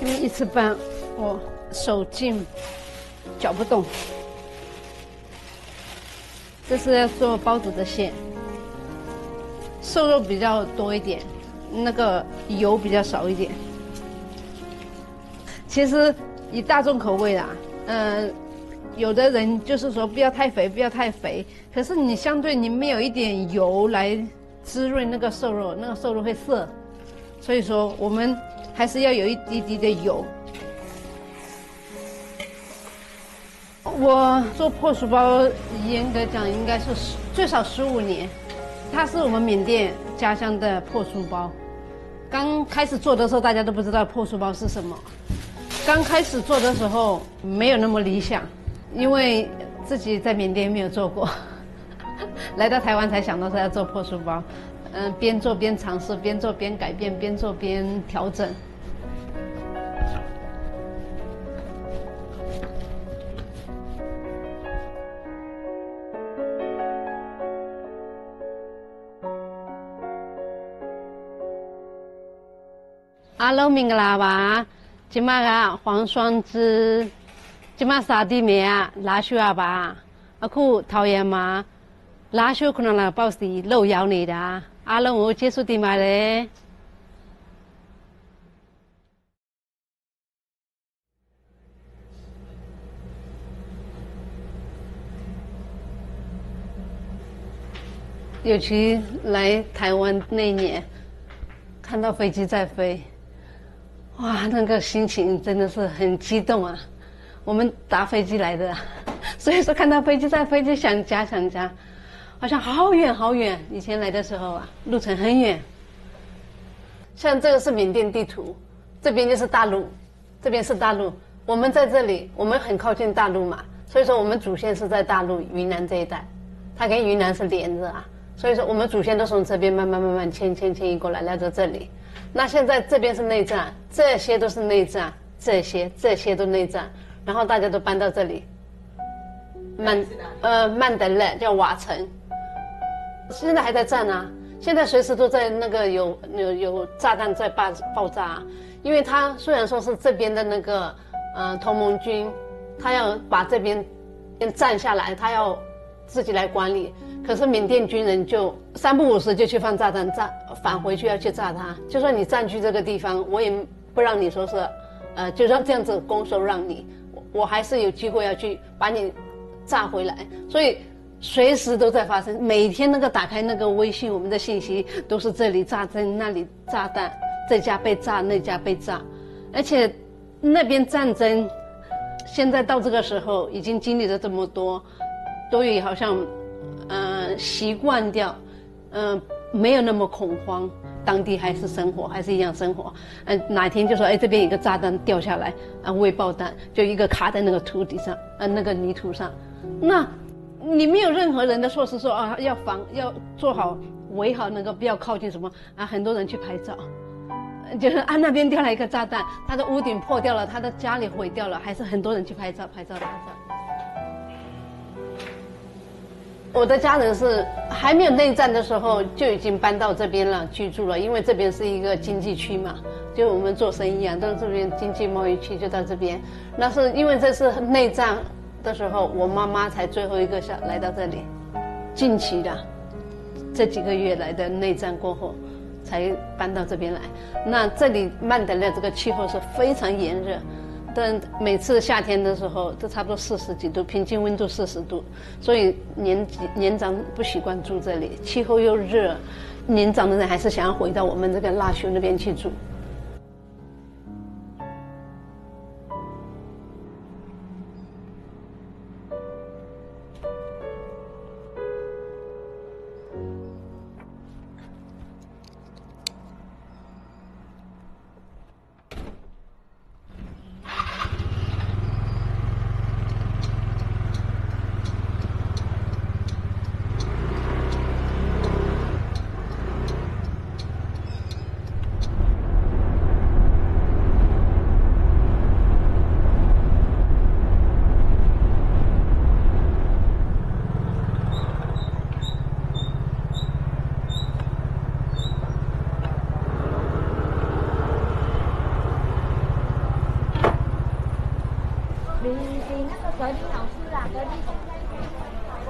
因为一次半我手劲搅不动。这是要做包子的馅，瘦肉比较多一点，那个油比较少一点。其实以大众口味啦，有的人就是说不要太肥，不要太肥。可是你相对你没有一点油来滋润那个瘦肉，那个瘦肉会涩。所以说我们还是要有一滴滴的油。我做破酥包，严格讲应该是最少15年。它是我们缅甸家乡的破酥包。刚开始做的时候，大家都不知道破酥包是什么。刚开始做的时候没有那么理想，因为自己在缅甸没有做过，来到台湾才想到说要做破酥包。边做边尝试，边做边改变，边做边调整。阿罗明格拉吧，今嘛个黄双枝，今嘛沙地梅啊，拉修啊吧，阿库讨厌嘛，拉修可能啦包是漏咬你的，阿龙我接触的嘛嘞。尤其来台湾那年，看到飞机在飞。哇，那个心情真的是很激动啊！我们搭飞机来的，所以说看到飞机在飞就想家想家，好像好远好远。以前来的时候啊，路程很远。像这个是缅甸地图，这边就是大陆，这边是大陆。我们在这里，我们很靠近大陆嘛，所以说我们祖先是在大陆云南这一带，它跟云南是连着啊，所以说我们祖先都从这边慢慢迁移过来到这里。那现在这边是内战，这些都是内战，这些都内战，然后大家都搬到这里。曼德勒叫瓦城，现在还在战啊，现在随时都在那个有炸弹在爆炸啊，因为他虽然说是这边的那个同盟军，他要把这边占下来，他要自己来管理。可是缅甸军人就3不5时就去放炸弹，返回去要去炸他。就算你占据这个地方，我也不让你说是，就让这样子拱手让你，我还是有机会要去把你炸回来。所以随时都在发生，每天那个打开那个微信，我们的信息都是这里炸弹，那里炸弹，这家被炸，那家被炸，而且那边战争，现在到这个时候已经经历了这么多，都有好像。习惯掉，没有那么恐慌，当地还是生活，还是一样生活。哪天就说，哎，这边有个炸弹掉下来，未爆弹，就一个卡在那个土地上，那个泥土上，那你没有任何人的措施说啊，要做好围好那个，不要靠近什么啊，很多人去拍照。就是那边掉了一个炸弹，他的屋顶破掉了，他的家里毁掉了，还是很多人去拍照。我的家人是还没有内战的时候就已经搬到这边了居住了，因为这边是一个经济区嘛，就我们做生意啊，都是这边经济贸易区就到这边。那是因为这是内战的时候，我妈妈才最后一个来到这里。近期的这几个月来的内战过后，才搬到这边来。那这里曼德勒这个气候是非常炎热。但每次夏天的时候都差不多40几度，平均温度40度，所以年长不习惯住这里，气候又热，年长的人还是想要回到我们这个腊戌那边去住。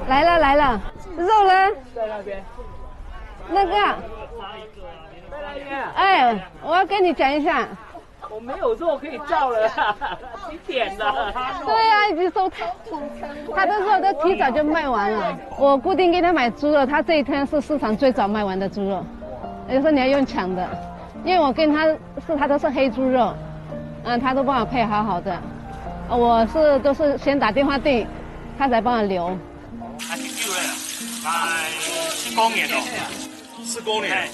来了来了，肉呢？在那边。那个，在那边。哎，我要跟你讲一下。我没有肉可以照了，几点了？对呀、已经收他的肉都提早就卖完了。我固定给他买猪肉，他这一天是市场最早卖完的猪肉，也就是说你要用抢的，因为我跟他他都是黑猪肉，他都帮我配好好的，我都是先打电话订，他才帮我留。还挺久了，10公年哦，10公年。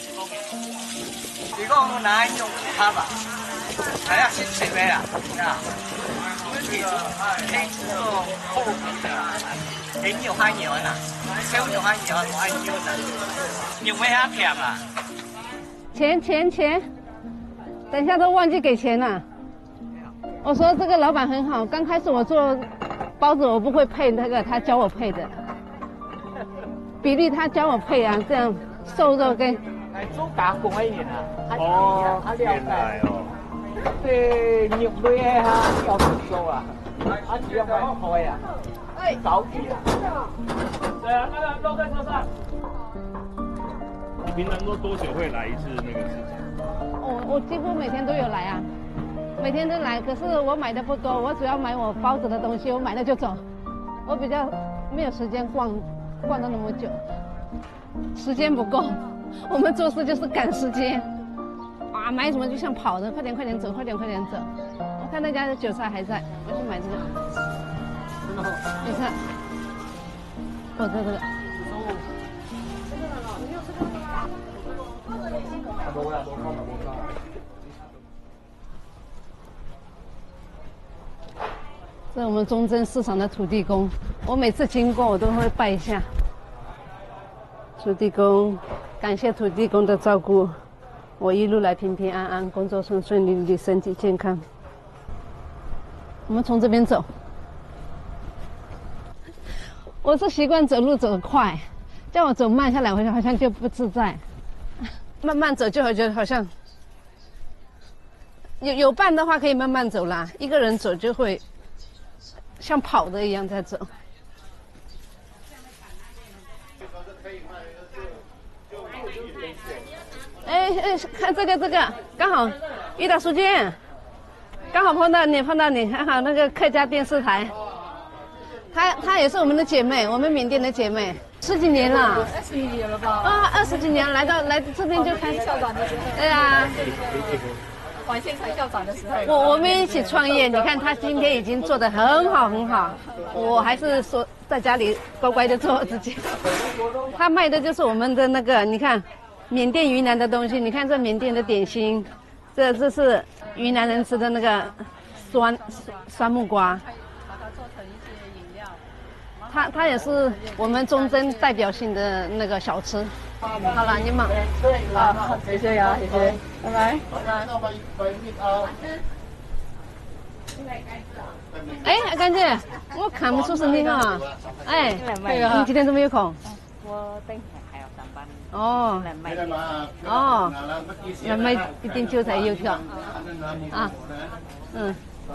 你讲哪一种它吧？还要先切开啊，啊，黑肉厚皮的，黑牛还牛呢，小牛还牛，我还牛呢，牛没还甜啊。钱，等一下都忘记给钱了。我说这个老板很好，刚开始我做包子我不会配那个，他教我配的，比例他教我配啊，这样瘦肉跟。做加工一年啊，哦，他了原来解。哦。对，肉类哈要不收啊，只要买开啊，早起啊。对啊，那个肉在车上。平常都多久会来一次那个市场？我几乎每天都有来啊，每天都来。可是我买的不多，我主要买我包子的东西，我买了就走。我比较没有时间逛到那么久，时间不够。我们做事就是赶时间，啊，买什么就像跑的，快点走，快点走。我看那家的韭菜还在，我去买这个。你看，我这个。这是我们中正市场的土地公，我每次经过我都会拜一下。土地公，感谢土地公的照顾，我一路来平平安安，工作顺利，身体健康。我们从这边走，我是习惯走路走得快，叫我走慢下来，好像就不自在。慢慢走就会觉得好像有伴的话可以慢慢走啦，一个人走就会像跑的一样在走。哎，看这个，刚好遇到苏娟，刚好碰到你，还好那个客家电视台，她也是我们的姐妹，我们缅甸的姐妹，10几年了，20几年了吧？啊，20几年来这边就开校长的时候，对啊，管线才校长的时候，我们一起创业，你看她今天已经做得很好，我还是说在家里乖乖的做自己。她卖的就是我们的那个，你看。缅甸云南的东西，你看这缅甸的点心，这是云南人吃的那个酸木瓜，把它做成一些饮料。它也是我们中正代表性的那个小吃。好了，你忙。好，谢谢呀，谢谢，拜拜。哎，阿干姐，我看不出是你哈。哎，你今天都没有空？我等一下还要上班。哦，哦，要买一点韭菜油条啊，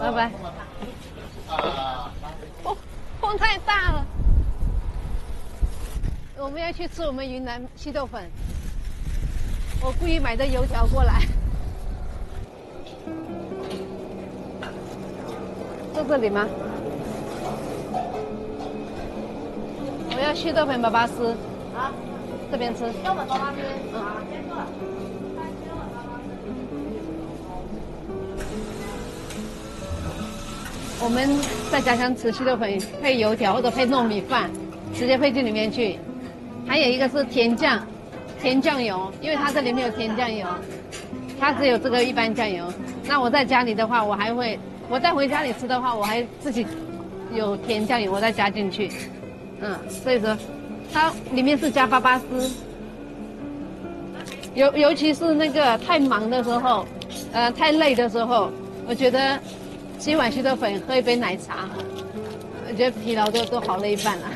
拜拜。哦，风太大了，我们要去吃我们云南稀豆粉，我故意买的油条过来。在这里吗？我要稀豆粉粑粑丝。啊。这边吃。要么到那边。我们在家乡吃稀豆粉配油条或者配糯米饭，直接配进里面去。还有一个是甜酱油，因为它这里没有甜酱油，它只有这个一般酱油。那我在家里的话，我带回家里吃的话，我还自己有甜酱油，我再加进去。所以说。它里面是加粑粑丝，尤其是那个太忙的时候，太累的时候，我觉得吃一碗稀豆粉，喝一杯奶茶，我觉得疲劳都好了一半了。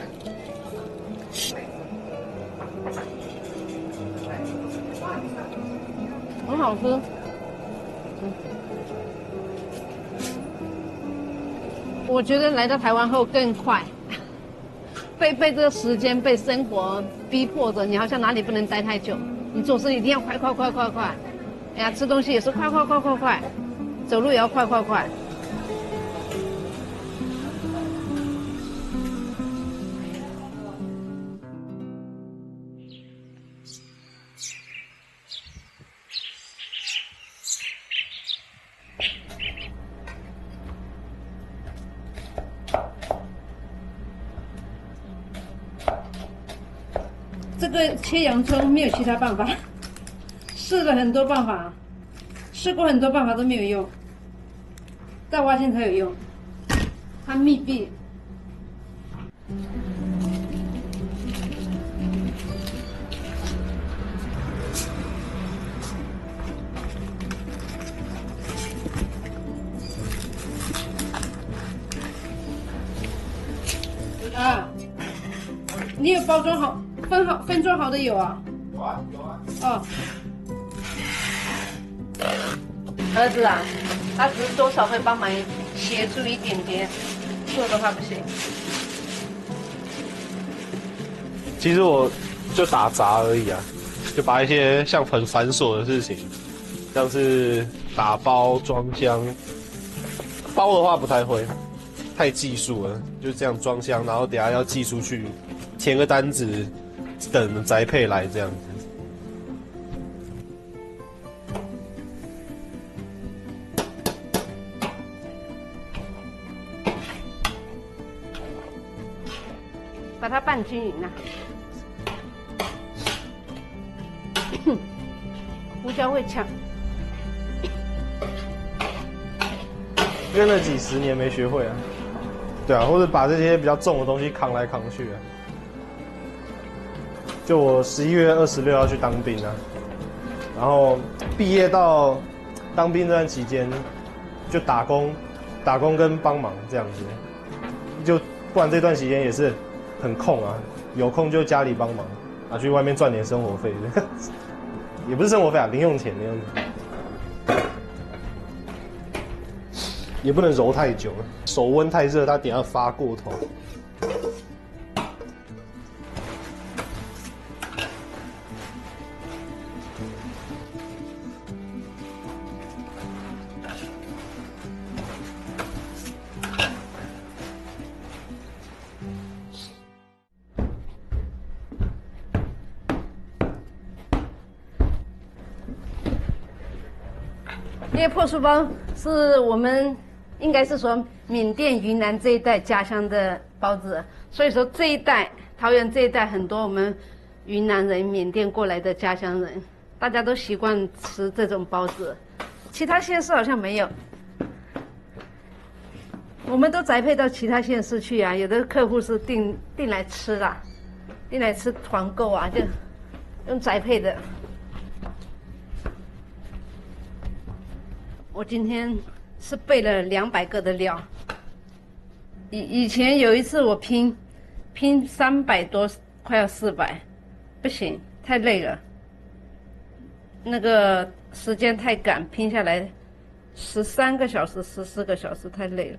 很好吃。我觉得来到台湾后更快，被这个时间被生活逼迫着，你好像哪里不能待太久，你做事一定要快。哎呀，吃东西也是快，走路也要快。这个切洋葱没有其他办法，试了很多办法，试过很多办法都没有用，带挖线才有用，它密闭。啊，你有包装好？分装好的有啊。有啊。哦。儿子啊，他只是多少会帮忙协助一点点，做的话不行。其实我就打杂而已啊，就把一些像很繁琐的事情，像是打包装箱，包的话不太会，太技术了，就这样装箱，然后等下要寄出去，填个单子。等宅配来这样子，把它拌均匀啊。胡椒会呛，跟了几十年没学会啊。对啊，或者把这些比较重的东西扛来扛去啊。就我11月26要去当兵啊，然后毕业到当兵这段期间，就打工跟帮忙这样子，就不然这段时间也是很空啊，有空就家里帮忙，去外面赚点生活费，也不是生活费啊，零用钱，也不能揉太久了，手温太热，它等下发过头。因为破书包是我们应该是说缅甸、云南这一带家乡的包子，所以说这一带桃园这一带很多我们云南人、缅甸过来的家乡人，大家都习惯吃这种包子，其他县市好像没有。我们都宅配到其他县市去啊，有的客户是订来吃啦，订来吃团购啊，就用宅配的。我今天是备了200个的料。以前有一次我拼300多，快要400，不行，太累了。那个时间太赶，拼下来13个小时、14个小时，太累了。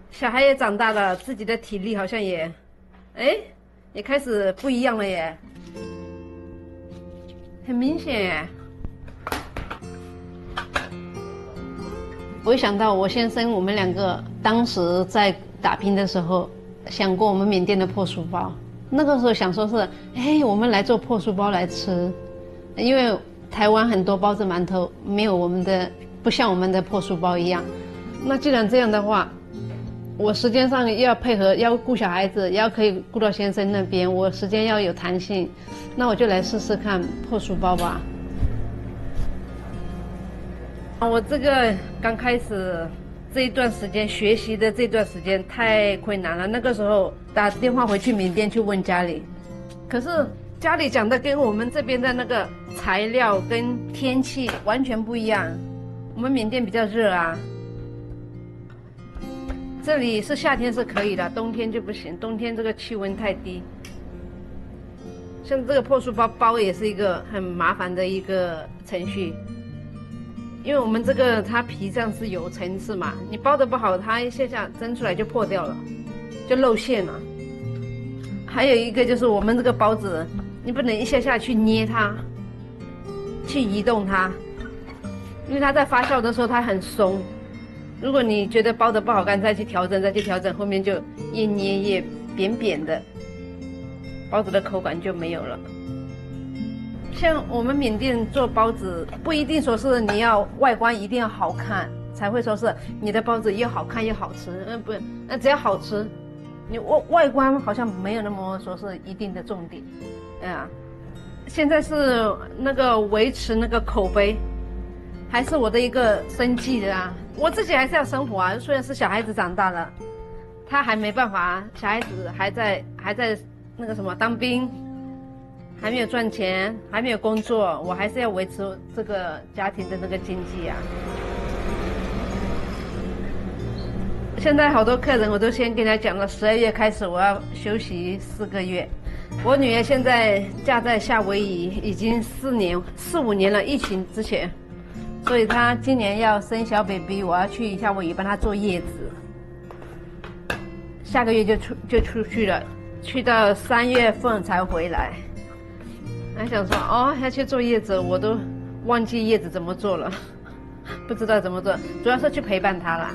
小孩也长大了，自己的体力好像也开始不一样了耶，很明显耶。我想到我先生，我们2个当时在打拼的时候，想过我们缅甸的破书包。那个时候想说是，我们来做破书包来吃，因为台湾很多包子馒头没有我们的，不像我们的破书包一样。那既然这样的话，我时间上要配合，要顾小孩子，也要可以顾到先生那边，我时间要有弹性，那我就来试试看破书包吧。我这个刚开始这一段时间学习的这段时间太困难了，那个时候打电话回去缅甸去问家里，可是家里讲的跟我们这边的那个材料跟天气完全不一样。我们缅甸比较热啊，这里是夏天是可以的，冬天就不行，冬天这个气温太低。像这个破书包包也是一个很麻烦的一个程序。因为我们这个它皮上是有层次嘛，你包的不好，它一下蒸出来就破掉了，就露馅了。还有一个就是我们这个包子，你不能一下去捏它，去移动它，因为它在发酵的时候它很松。如果你觉得包的不好看，再去调整，后面就越捏越扁扁的，包子的口感就没有了。像我们缅甸做包子，不一定说是你要外观一定要好看才会说是你的包子又好看又好吃，不，那只要好吃，你外观好像没有那么说是一定的重点，现在是那个维持那个口碑，还是我的一个生计的啊，我自己还是要生活啊，虽然是小孩子长大了，他还没办法，小孩子还在那个什么当兵。还没有赚钱，还没有工作，我还是要维持这个家庭的那个经济啊。现在好多客人我都先跟他讲了，12月开始我要休息4个月。我女儿现在嫁在夏威夷，已经4、5年了，疫情之前，所以她今年要生小 baby， 我要去夏威夷帮她坐月子。下个月就出去了，去到3月份才回来。还想说要去坐月子，我都忘记月子怎么做了，不知道怎么做，主要是去陪伴她啦。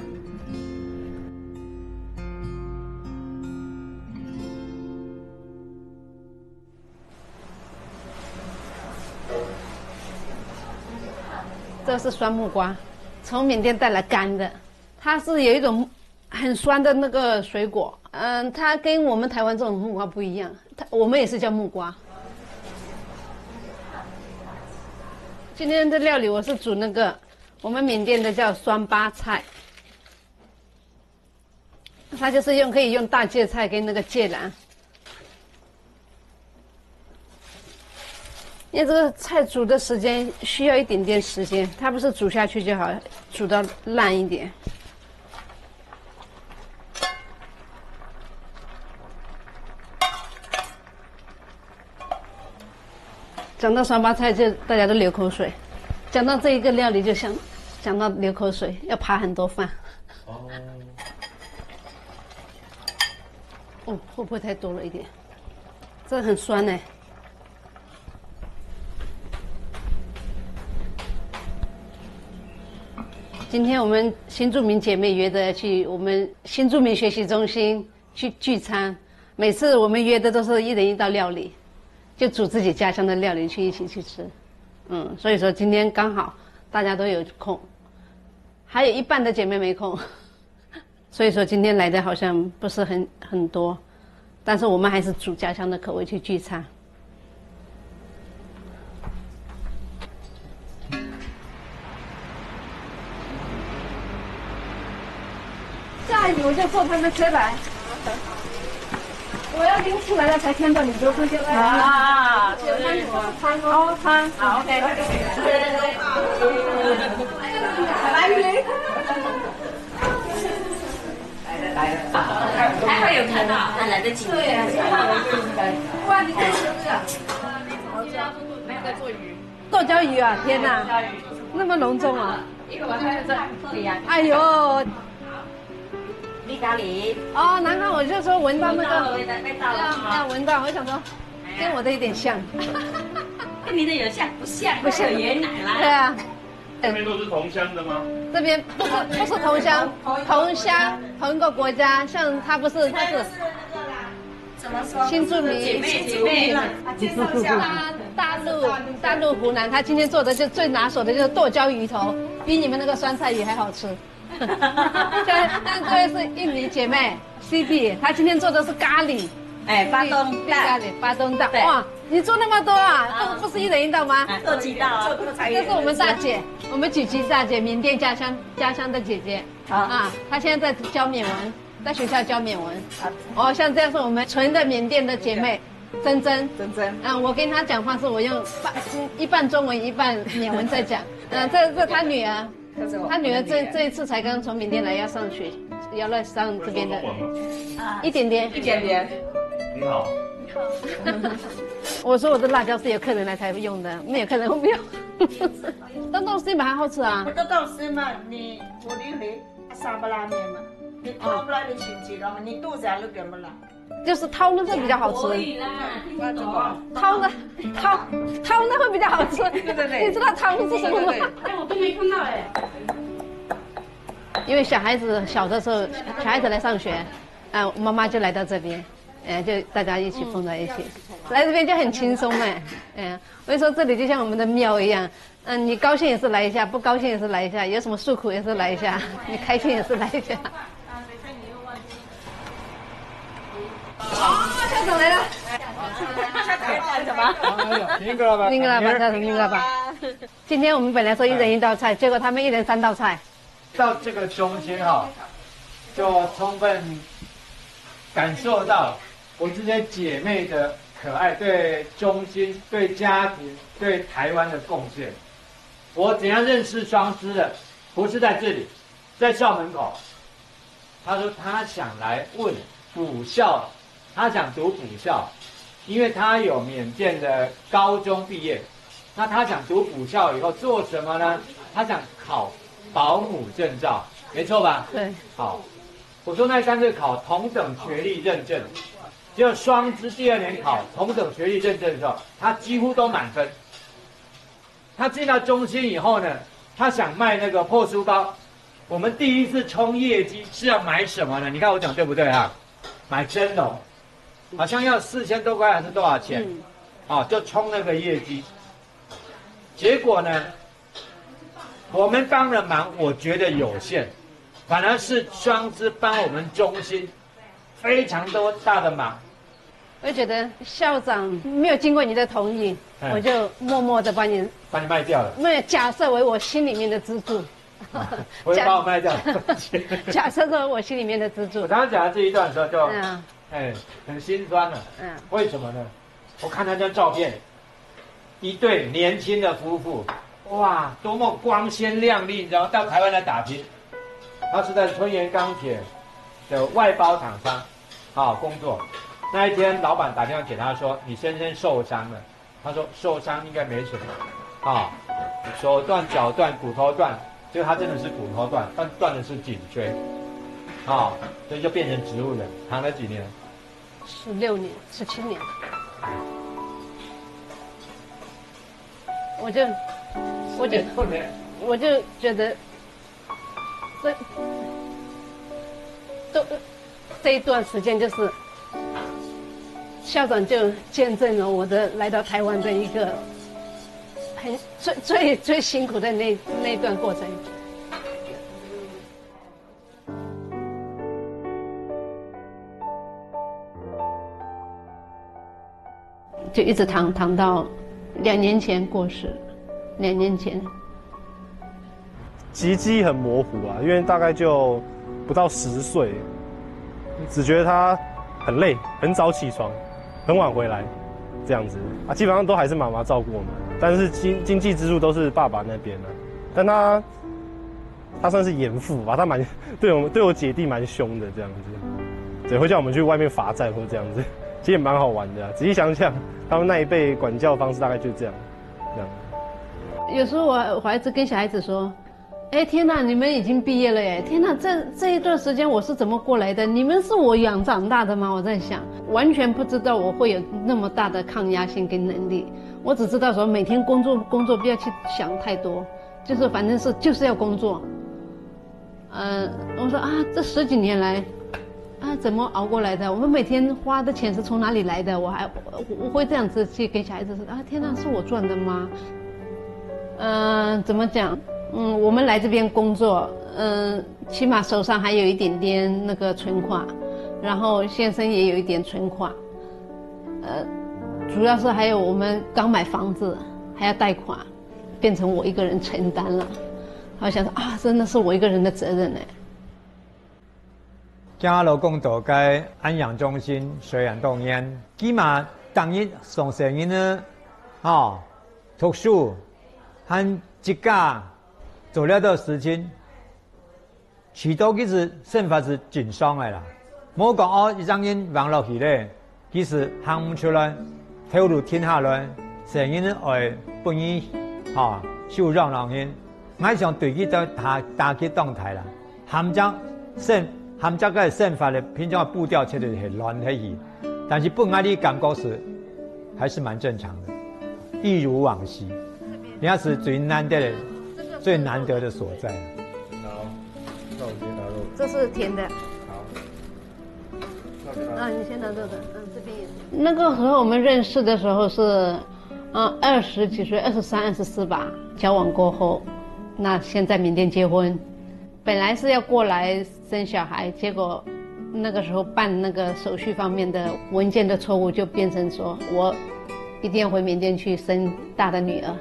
这是酸木瓜，从缅甸带来干的，它是有一种很酸的那个水果，它跟我们台湾这种木瓜不一样，我们也是叫木瓜。今天的料理我是煮那个我们缅甸的叫酸巴菜，它就是可以用大芥菜跟那个芥兰，因为这个菜煮的时间需要一点点时间，它不是煮下去就好，煮到烂一点。讲到酸巴菜就大家都流口水，讲到这一个料理就想到流口水，要扒很多饭。会不会太多了一点？这很酸呢。今天我们新住民姐妹约着去我们新住民学习中心去聚餐，每次我们约的都是一人一道料理。就煮自己家乡的料理一起去吃，所以说今天刚好大家都有空，还有一半的姐妹没空，所以说今天来的好像不是很多，但是我们还是煮家乡的口味去聚餐。下雨我就坐他们车来。我要拎出来了才看到你都是现在啊，餐哦餐，好 OK。来鱼，来了，还会有看到，还来得及。对呀，哇，你看这个，没有在做鱼，剁椒鱼啊！天哪，那么隆重啊！一个晚上就在这里呀。哎呦。米咖喱哦，难怪我就说闻到那个要闻到，我想说跟我的有点像，跟你的有像不像？不像爷奶啦。对啊，这边都是同乡的吗？这边不是同乡，同一个国家，像他是怎么说？新住民姐妹，介绍一下。大陆湖南，他今天做的就最拿手的就是剁椒鱼头，比你们那个酸菜鱼还好吃。但这位是印尼姐妹 CP， 她今天做的是咖喱，巴东蛋，巴东蛋，哇，你做那么多啊？这不是一人一道吗？做几道啊？这是我们大姐，我们举大姐，缅甸家乡的姐姐啊，她现在在教缅文，在学校教缅文。像这样是我们纯的缅甸的姐妹，珍珍，我跟她讲话是我用一半中文一半缅文在讲，这她女儿。他女儿这一次才刚从缅甸来，要上学，要来上这边的，一点点。你好。我说我的辣椒是有客人来才用的，没有客人我不用。豆豆丝蛮好吃啊。豆豆丝嘛，你我的回沙巴拉面嘛，你掏不来的亲戚了嘛，你肚子还是怎么了？就是掏那个比较好吃，掏的会比较好吃。对，你知道掏是什么吗？哎，我都没看到哎。因为小孩子小的时候，小孩子来上学，妈妈就来到这边，就大家一起碰在一起，来这边就很轻松嘛。我就说这里就像我们的庙一样，你高兴也是来一下，不高兴也是来一下，有什么诉苦也是来一下，你开心也是来一下。校长来了。什么？明哥老板，明哥老板，叫什么明哥老板？今天我们本来说一人一道菜，结果他们一人3道菜。到这个中心哈，就充分感受到我们这些姐妹的可爱，对中心、对家庭、对台湾的贡献。我怎样认识双师的？不是在这里，在校门口。他说他想来问补校，他想读补校，因为他有缅甸的高中毕业。那他想读补校以后做什么呢？他想考保姆证照，没错吧？对。好，我说那干脆考同等学历认证，结果双资第2年考同等学历认证的时候，他几乎都满分。他进到中心以后呢，他想卖那个破书包。我们第一次冲业绩是要买什么呢？你看我讲对不对啊？买蒸笼，好像要4000多块还是多少钱？就冲那个业绩。结果呢？我们帮的忙，我觉得有限，反而是双资帮我们中心非常多大的忙。我觉得校长没有经过你的同意，我就默默的把你卖掉了。没有假设为我心里面的支柱，我会把我卖掉。假设作为我心里面的支柱。我刚刚讲到这一段的时候就，很心酸了。为什么呢？我看那张照片，一对年轻的夫妇。哇，多么光鲜亮丽！然后到台湾来打拼，他是在春源钢铁的外包厂商，工作。那一天，老板打电话给他说：“你先生受伤了。”他说：“受伤应该没什么，手断、脚断、骨头断，结果他真的是骨头断，但断的是颈椎，所以就变成植物人，躺了几年？16年、17年。我就觉得，这一段时间就是校长就见证了我的来到台湾的一个最辛苦的那段过程。就一直躺到2年前过世，2年前。记忆很模糊啊，因为大概就不到10岁，只觉得他很累，很早起床，很晚回来，这样子啊，基本上都还是妈妈照顾我们，但是经济支柱都是爸爸那边的，但他算是严父吧，他对我姐弟蛮凶的这样子，对，会叫我们去外面罚站或这样子，其实也蛮好玩的，仔细想想，他们那一辈管教方式大概就这样。有时候我还是跟小孩子说。天哪！你们已经毕业了耶！天哪，这一段时间我是怎么过来的？你们是我养长大的吗？我在想，完全不知道我会有那么大的抗压性跟能力。我只知道说每天工作，不要去想太多，就是反正就是要工作。我说这10几年来，怎么熬过来的？我们每天花的钱是从哪里来的？我会这样子去跟小孩子说天哪，是我赚的吗？怎么讲？我们来这边工作，起码手上还有一点点那个存款，然后先生也有一点存款，主要是还有我们刚买房子还要贷款，变成我一个人承担了。我想说真的是我一个人的责任呢。今劳工岛该安养中心虽然动员，起码当日送成人呢，读书和一家。做了到事情，许多其实生活是真爽的啦。莫讲一张人网络去咧，其实行不出来，投入听下来，成人爱不愿秀让老因，我想对佢都打击动态啦。含这个宪法的平常的步调确实很乱很易，但是本来的感觉是还是蛮正常的，一如往昔。那是最难得的所在。好，那我先拿肉。这是甜的。好。你先拿这个，这边也是。那个时候我们认识的时候是，20几岁，23、24吧。交往过后，那先在缅甸结婚，本来是要过来生小孩，结果那个时候办那个手续方面的文件的错误，就变成说我一定要回缅甸去生大的女儿，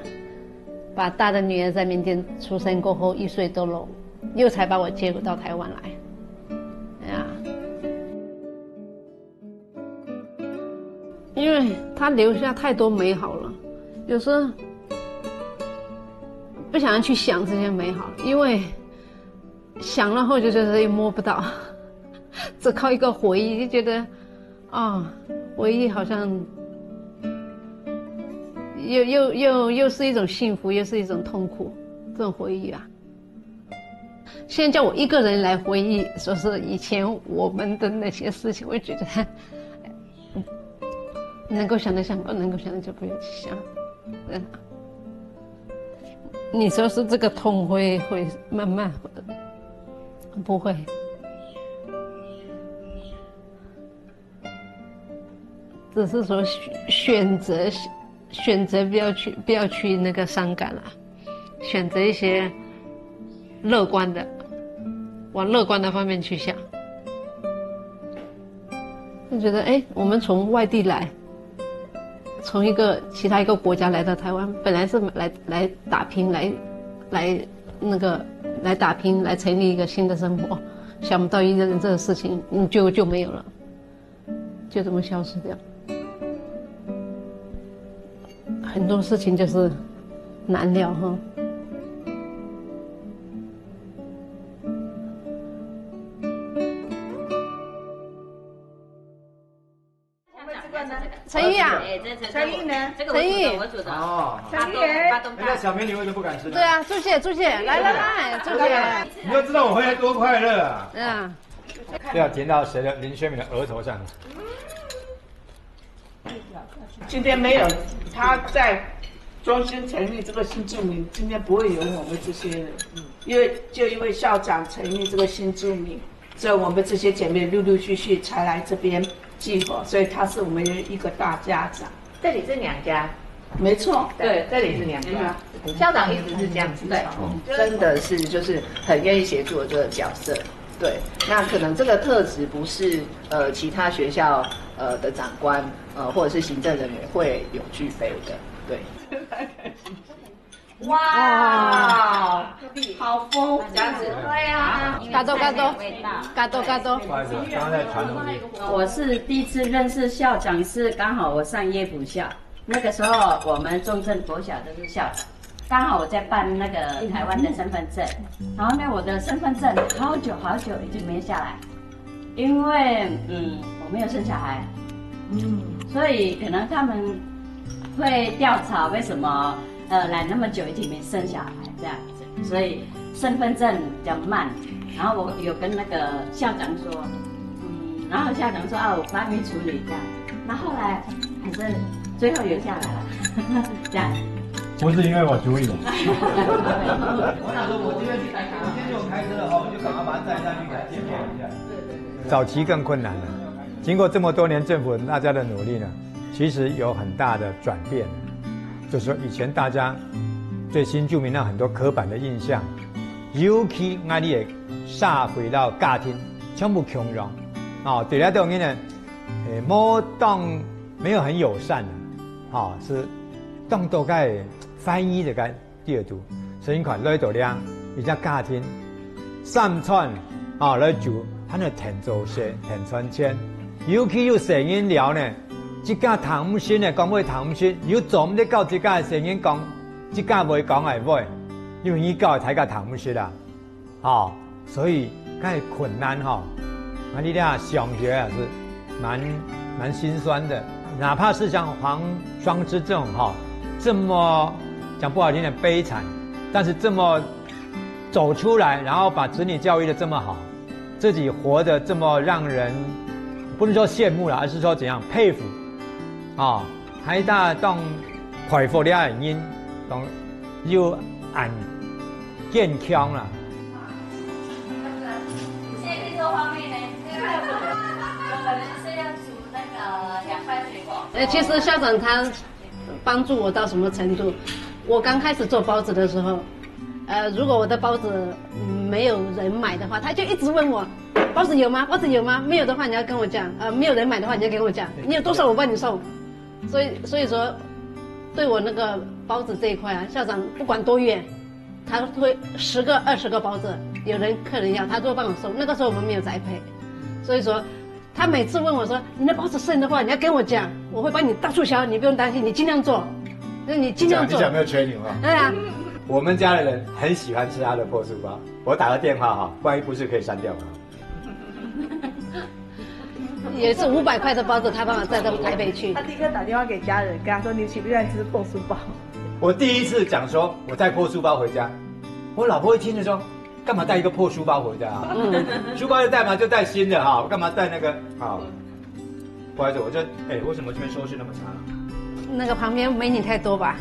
把大的女儿在缅甸出生过后1岁多了，又才把我接到台湾来。哎呀，因为他留下太多美好了，有时候不想要去想这些美好，因为想了后就觉得也摸不到，只靠一个回忆就觉得，回忆好像又是一种幸福，又是一种痛苦，这种回忆啊。现在叫我一个人来回忆，说是以前我们的那些事情，我觉得能够想的想，不能够想的就不要去想。你说是这个痛会慢慢不会，只是说选择不要去那个伤感了，选择一些乐观的，往乐观的方面去想。就觉得我们从外地来，从其他一个国家来到台湾，本来是来打拼，来打拼，来成立一个新的生活，想不到一个人这个事情，就没有了，就这么消失掉。很多事情就是难料哈。陈玉啊，陈玉呢？陈玉，哦，陈玉，那小美女为什么不敢吃呢？对啊，朱姐，来，朱姐，你就知道我回来多快乐啊！嗯，不要填到谁的林宣明的额头上。今天没有他在中心成立这个新住民，今天不会有我们这些人，因为校长成立这个新住民，所以我们这些姐妹陆陆续续才来这边集合，所以他是我们一个大家长。这里是娘家，没错，对，这里是娘家。校长一直是这样子，对，真的是就是很愿意协助的这个角色。对，那可能这个特质不是其他学校的长官或者是行政人员会有具备的，对。哇，好丰富，这样子，对啊，嘎多，不好意思，刚刚在传东西。我是第一次认识校长，是刚好我上耶普校，那个时候我们中正国小的是校长，刚好我在办那个台湾的身份证，然后呢，我的身份证好久已经没下来，因为我没有生小孩，所以可能他们会调查为什么来那么久已经没生小孩这样子，所以身份证比较慢。然后我有跟那个校长说，然后校长说我帮你处理这样子。那后来还是最后留下来了，这样。不是因为我主意的。我想说，我今天就开车了哈，我就赶快把他载上去给他检验一下。早期更困难了，经过这么多年政府大家的努力呢，其实有很大的转变。就是说，以前大家对新住民那很多刻板的印象，尤其我哋嘅社會到家庭全部強容，對咧當然呢，沒有很友善的，是當到該翻譯的該第二度，所以看來到咧，而家家庭三川來住，佢哋田做些田川遷，尤其有成因了呢。即家談唔先嘅講會談唔先，如果做唔得到即家嘅成員講，即家未講係未，因為依家睇家談唔先啦，所以梗係困難那你哋上學是蠻心酸的，哪怕是像黃雙枝這種這麼讲不好听点悲惨，但是这么走出来，然后把子女教育的这么好，自己活得这么让人不能说羡慕了，而是说怎样佩服啊！喺大當培福啲人因，當要按健康啦。现在这方面呢，可能是要煮那个凉拌水果。其实校长他帮助我到什么程度？我刚开始做包子的时候，如果我的包子没有人买的话，他就一直问我，包子有吗？包子有吗？没有的话你要跟我讲，没有人买的话你要跟我讲，你有多少我帮你送。所以说，对我那个包子这一块啊，校长不管多远，他会10个20个包子，有客人要，他都会帮我送。那个时候我们没有宅配，所以说他每次问我说，你的包子剩的话，你要跟我讲，我会帮你到处销，你不用担心，你尽量做，那你尽量做。你讲没有吹牛啊？对啊。我们家的人很喜欢吃他的破书包，我打个电话哈，万一不是可以删掉吗？也是500块的包子，他帮我带到台北去。他立刻打电话给家人，跟他说：“你喜不喜欢吃破书包？”我第一次讲说我带破书包回家，我老婆一听就说：“干嘛带一个破书包回家啊？书包就带嘛，就带新的哈，我干嘛带那个啊？”不好意思，我就为什么这边收视那么差？那个旁边美女太多吧，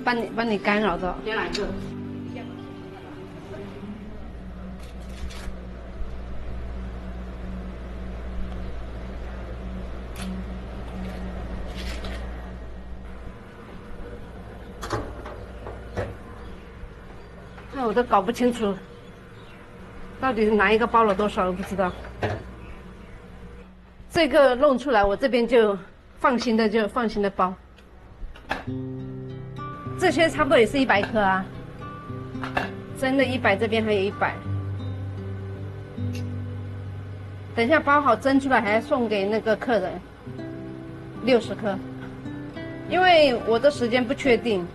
帮你干扰到。选哪个？那我都搞不清楚，到底哪一个包了多少，我不知道。这个弄出来，我这边就放心的包。这些差不多也是100颗啊，真的100，这边还有100。等一下包好蒸出来，还要送给那个客人60颗，因为我的时间不确定，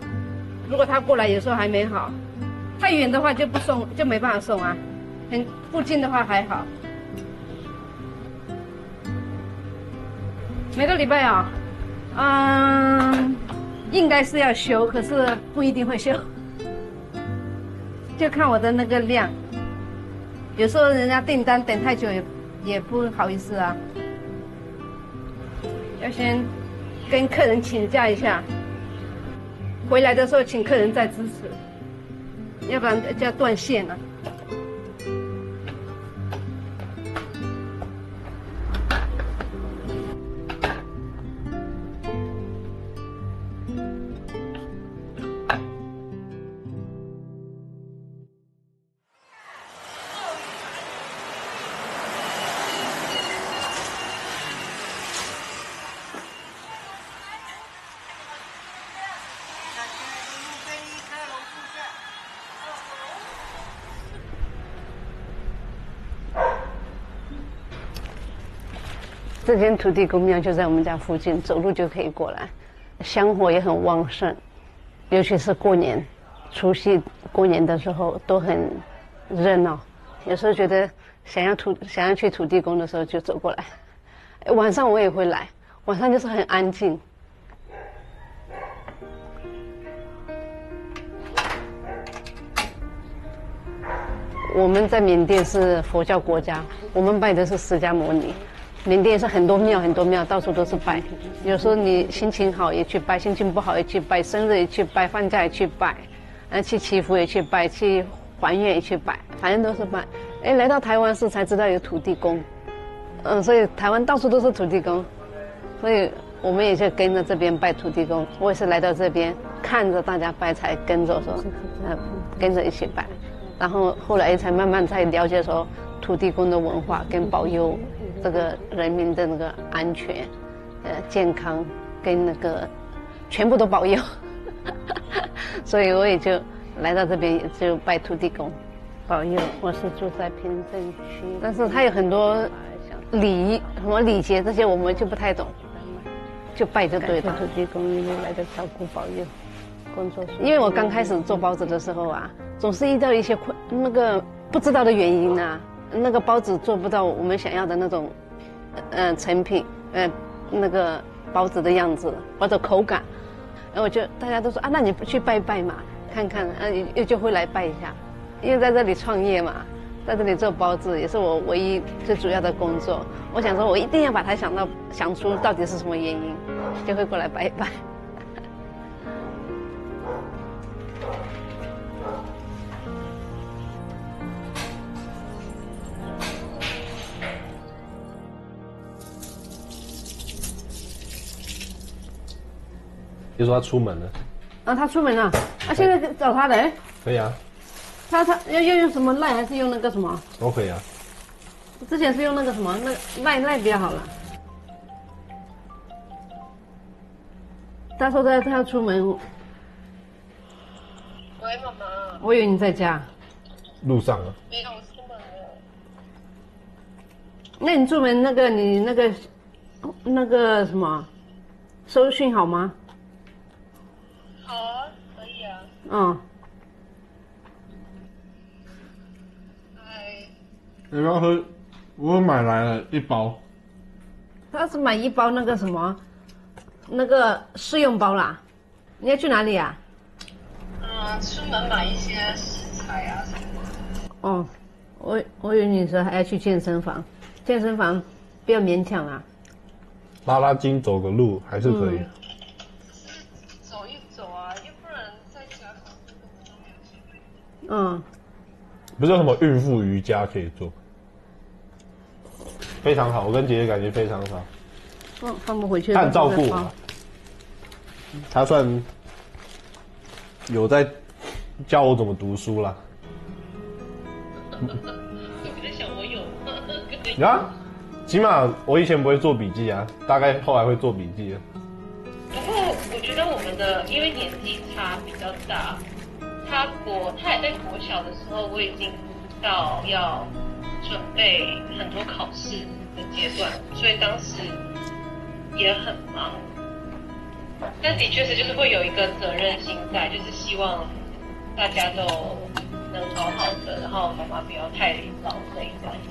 如果他过来有时候还没好。太远的话就不送，就没办法送啊。很附近的话还好。每个礼拜啊，应该是要休，可是不一定会休，就看我的那个量。有时候人家订单等太久也不好意思啊，要先跟客人请假一下，回来的时候请客人再支持。要不然就要断线了。这间土地公庙就在我们家附近，走路就可以过来，香火也很旺盛，尤其是过年、除夕、过年的时候都很热闹。有时候觉得想要去土地公的时候就走过来，晚上我也会来，晚上就是很安静。我们在缅甸是佛教国家，我们拜的是释迦牟尼。缅甸是很多庙，到处都是拜。有时候你心情好也去拜，心情不好也去拜，生日也去拜，放假也去拜，去祈福也去拜，去还愿也去拜，反正都是拜。来到台湾市才知道有土地公，所以台湾到处都是土地公，所以我们也就跟着这边拜土地公。我也是来到这边看着大家拜，才跟着说，跟着一起拜。然后后来才慢慢才了解说土地公的文化跟保佑这个人民的那个安全、健康跟那个全部都保佑，所以我也就来到这边也就拜土地公保佑。我是住在平镇区，但是他有很多礼什么礼节这些我们就不太懂，就拜就对了。土地公一路来的照顾保佑。工作，因为我刚开始做包子的时候啊，总是遇到一些那个不知道的原因啊，那个包子做不到我们想要的那种，成品，那个包子的样子或者口感，然后大家都说啊，那你去拜拜嘛，看看，又就会来拜一下。因为在这里创业嘛，在这里做包子也是我唯一最主要的工作。我想说，我一定要把它想出到底是什么原因，就会过来拜一拜。就说他出门了。啊，他出门了，现在找他嘞？可以啊。他要用什么赖还是用那个什么？都可以啊。之前是用那个什么，那赖比较好了。他说他要出门。喂，妈妈。我以为你在家。路上啊。没有，我出门了。那你出门你那个什么，收讯好吗？好啊，可以啊。嗯。你要喝？我买来了1包。他是买1包那个什么，那个试用包啦。你要去哪里啊？出门买一些食材啊什么的。哦，我以为你说还要去健身房，健身房不要勉强啊。拉拉筋走个路还是可以。走一走啊，要不然在家可能根本都没有机会。嗯。不是有什么孕妇瑜伽可以做？非常好，我跟姐姐感情非常好。放不回去。她很照顾我，她算有在教我怎么读书啦。我在想我有吗？有啊，起码我以前不会做笔记啊，大概后来会做笔记了。不过我觉得我们的因为年纪差比较大，他也在国小的时候，我已经到要准备很多考试的阶段，所以当时也很忙。但的确是就是会有一个责任心在，就是希望大家都能好好的，然后妈妈不要太劳累这样子。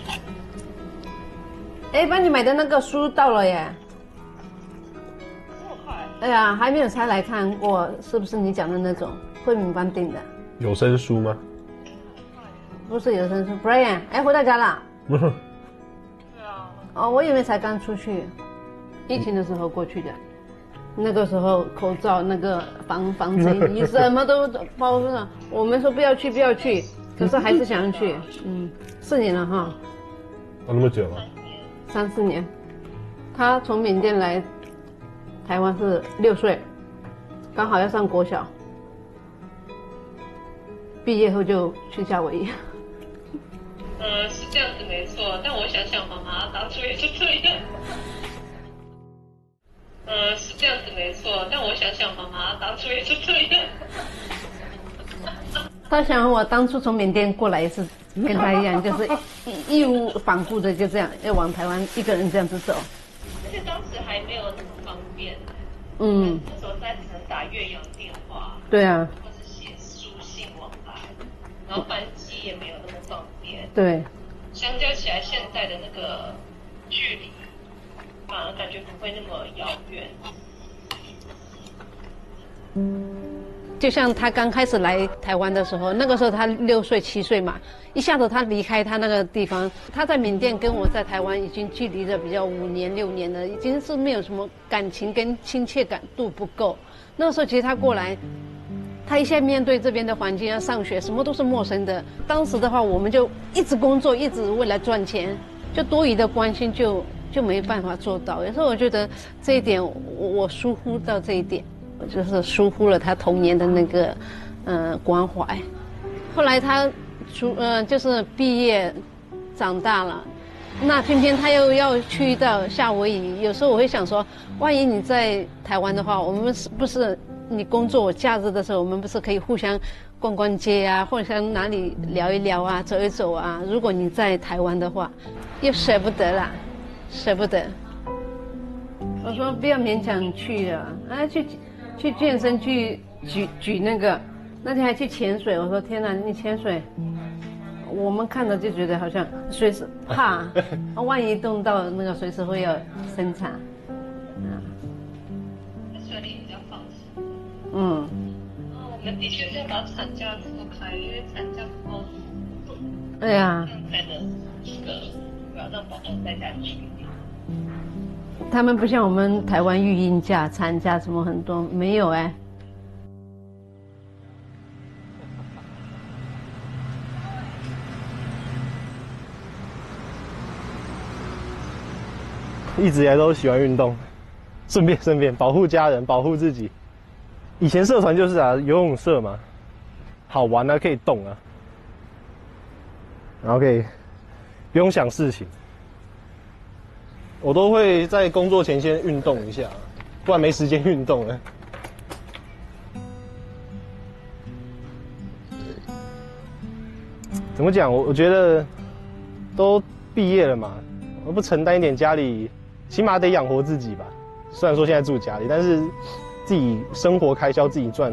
哎，帮你买的那个书到了耶！这么快？哎呀，还没有拆来看过，是不是你讲的那种慧敏帮订的？有声书吗？不是有声书 ，Brian， 哎，回到家啦？对啊。哦，我以为才刚出去，疫情的时候过去的，那个时候口罩、那个防尘衣什么都包上。我们说不要去，不要去，可是还是想要去。4年了哈。那么久了？3、4年。他从缅甸来台湾是6岁，刚好要上国小。毕业后就去夏威夷。是这样子没错，但我想想，妈妈当初也是这样。是这样子没错，但我想想，妈妈当初也是这样。他想我当初从缅甸过来也是跟他一样，就是义无反顾的就这样要往台湾一个人这样子走。而且当时还没有那么方便。那时候只能打越洋电话。对啊。或是写书信往来，然后班机也没有那么方便。对。相较起来，现在的那个距离，反而感觉不会那么遥远。就像他刚开始来台湾的时候，那个时候他6岁7岁嘛，一下子他离开他那个地方，他在缅甸跟我在台湾已经距离了比较5年6年了，已经是没有什么感情跟亲切感度不够。那个时候其实他过来，他一下面对这边的环境要上学，什么都是陌生的。当时的话，我们就一直工作，一直为了赚钱，就多余的关心就没办法做到。有时候我觉得这一点我疏忽到这一点。就是疏忽了他童年的那个关怀。后来他就是毕业长大了，那偏偏他又要去到夏威夷。有时候我会想说，万一你在台湾的话，我们不是你工作我假日的时候，我们不是可以互相逛逛街啊，或者像哪里聊一聊啊，走一走啊。如果你在台湾的话，又舍不得啦，舍不得。我说不要勉强去啊，去健身，去举那个，那天还去潜水。我说天哪，你潜水，我们看着就觉得好像随时怕，万一动到那个随时会要生产。在水里比较放心。嗯。我们的确是要把产假错开，因为产假不够对呀。才能让宝宝待下去。他们不像我们台湾育婴假、产假什么很多，没有哎。一直以来都喜欢运动，顺便保护家人，保护自己。以前社团就是啊，游泳社嘛，好玩啊，可以动啊，然后可以不用想事情。我都会在工作前先运动一下，不然没时间运动了。怎么讲？我觉得都毕业了嘛，我不承担一点家里，起码得养活自己吧。虽然说现在住家里，但是自己生活开销自己赚。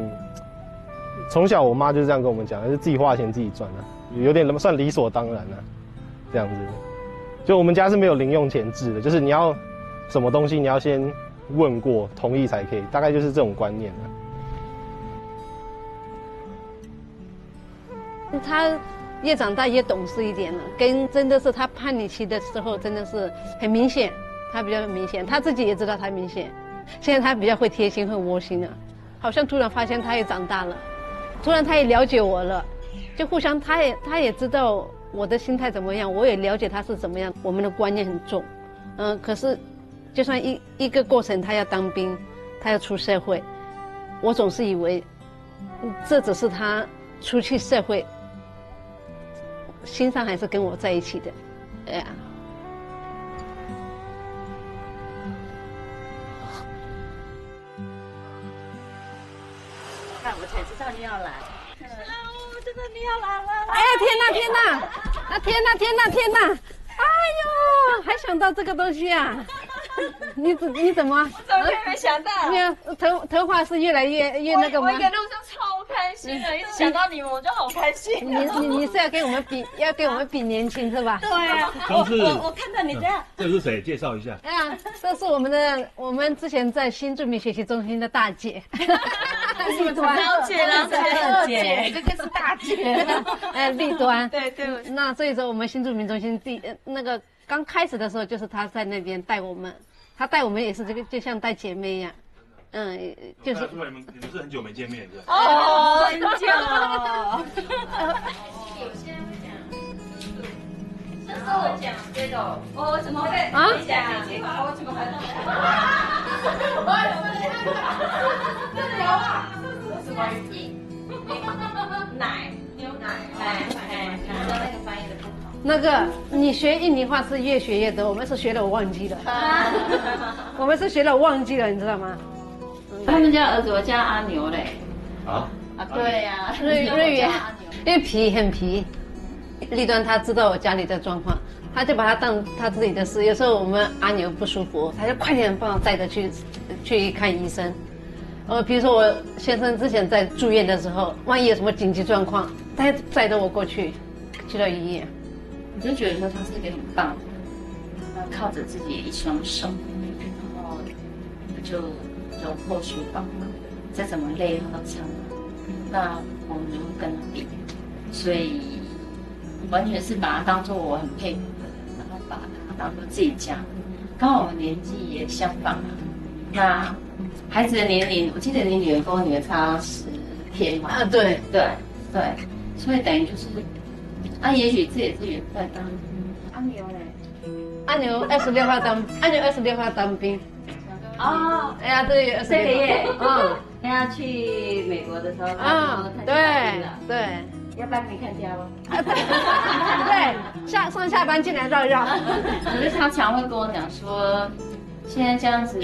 从小我妈就是这样跟我们讲，就是自己花钱自己赚啊，有点算理所当然了，这样子。就我们家是没有零用钱制的，就是你要什么东西你要先问过同意才可以，大概就是这种观念啊。他越长大越懂事一点了，跟真的是他叛逆期的时候真的是很明显，他比较明显，他自己也知道他明显。现在他比较会贴心会窝心了，好像突然发现他也长大了，突然他也了解我了，就互相他也知道我的心态怎么样，我也了解他是怎么样，我们的观念很重，可是就算一个过程，他要当兵，他要出社会，我总是以为这只是他出去社会，心上还是跟我在一起的，哎呀。我才知道你要来。真的你要来了！哎呀天哪天哪！啊天哪天哪天哪！哎呦，还想到这个东西啊？你怎么？我怎么会没想到？没有头发是越来越那个吗？我一个路上超开心的，一直想到你们我就好开心。你是要跟我们比年轻是吧？对啊，我看到你这样。这是谁？介绍一下。哎呀，这是我们之前在新住民学习中心的大姐。立端，了解，这个是大姐。哎，立端。对。那所以说我们新住民中心那个刚开始的时候，就是她在那边带我们，她带我们也是这个，就像带姐妹一样。就是。你们是很久没见面，是吧？哦，很久。有些人会讲，上次我讲这种，我怎么会啊？我怎么还能？真的有啊？什么奶？牛奶？那个翻译的不好。那个你学印尼话是越学越多，我们是学了我忘记了。我们是学了忘记了，你知道吗？他们家儿子我叫阿牛嘞。啊？对呀，瑞元，因为皮很皮。立端他知道我家里的状况，他就把他当他自己的事。有时候我们阿牛不舒服，他就快点帮我带着去看医生。比如说我先生之前在住院的时候，万一有什么紧急状况，他载着我过去到医院。我就觉得说他是一个很棒的，他靠着自己一双手，然后就荣获书包，再怎么累他都撑。那我们就跟他比，所以完全是把他当做我很佩服的人，然后把他当做自己家人。刚好我们年纪也相仿，那孩子的年龄，我记得你女儿跟我女儿差10天嘛。对，所以等于就是，也许这也是缘分。阿牛嘞，阿牛26号当兵。哦，哎呀，对，26号。这个月，他要去美国的时候，对。要帮你看家吗？对，上下班进来绕一绕。可是他常会跟我讲说，现在这样子，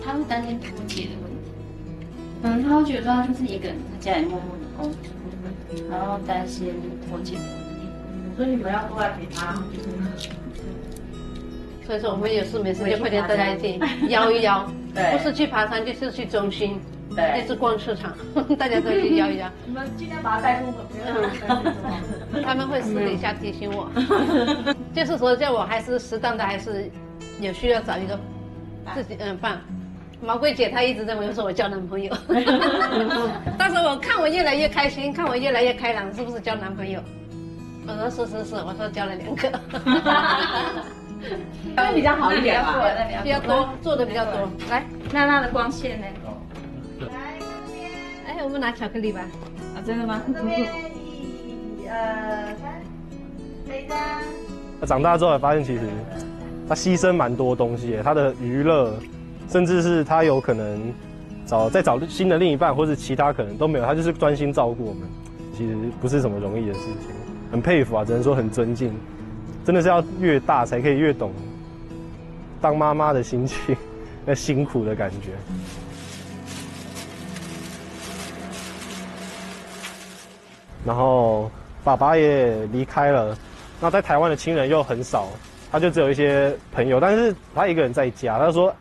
他会担心脱节的问题。他会觉得说他就是一个人在家里默默的工作，然后担心脱节的问题。所以你们要过来陪他。所以说我们有事没事就快点大家一起摇一摇，不是去爬山就是去中心。对，就是逛市场，大家都去摇一摇。你们尽量把它带出门。他们会私底下提醒我，就是说叫我还是适当的，还是有需要找一个自己伴。毛贵姐她一直认为说我交男朋友，但是我看我越来越开心，看我越来越开朗，是不是交男朋友？我说是，我说交了2个。那比较好一点吧，比较多，做的比较多。来，那它的光线呢？哎，我们拿巧克力吧。啊，真的吗？1、2、3，这一张。他长大之后才发现，其实他牺牲蛮多东西的，他的娱乐，甚至是他有可能找新的另一半，或是其他可能都没有，他就是专心照顾我们。其实不是什么容易的事情，很佩服啊，只能说很尊敬。真的是要越大才可以越懂当妈妈的心情，那辛苦的感觉。然后爸爸也离开了，那在台湾的亲人又很少，他就只有一些朋友，但是他一个人在家。他说，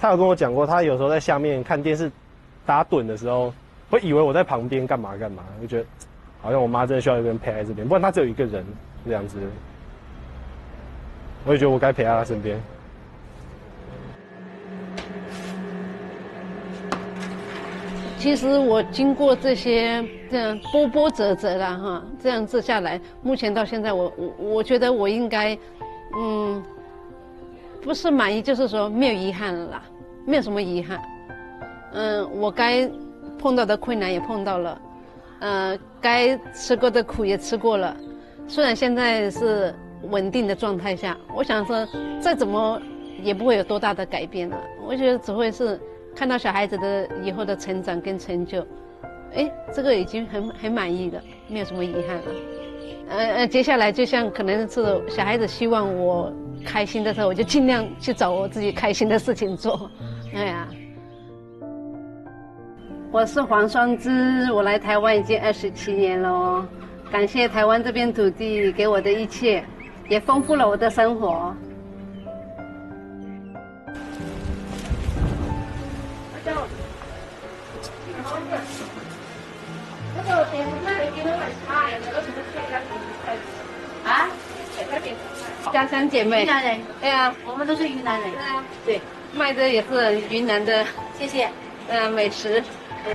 他有跟我讲过，他有时候在下面看电视打盹的时候，会以为我在旁边干嘛，就觉得好像我妈真的需要一个人陪在这边，不然他只有一个人这样子。我也觉得我该陪在他身边。其实我经过这些这样波波折折啦哈，这样子下来，目前到现在我觉得我应该，不是满意，就是说没有遗憾了啦，没有什么遗憾。我该碰到的困难也碰到了，该吃过的苦也吃过了，虽然现在是稳定的状态下，我想说再怎么也不会有多大的改变了。我觉得只会是看到小孩子的以后的成长跟成就，这个已经很满意了，没有什么遗憾了。接下来就像可能是小孩子希望我开心的时候，我就尽量去找我自己开心的事情做。哎呀，我是黄双芝，我来台湾已经27年了哦，感谢台湾这片土地给我的一切。也丰富了我的生活。啊？家乡姐妹。云南人。对啊，我们都是云南人。对，卖的也是云南的。谢谢。美食，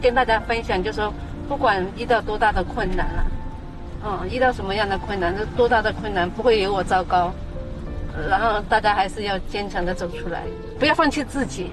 跟大家分享，就说不管遇到多大的困难了。遇到什么样的困难，多大的困难不会有我糟糕，然后大家还是要坚强的走出来，不要放弃自己。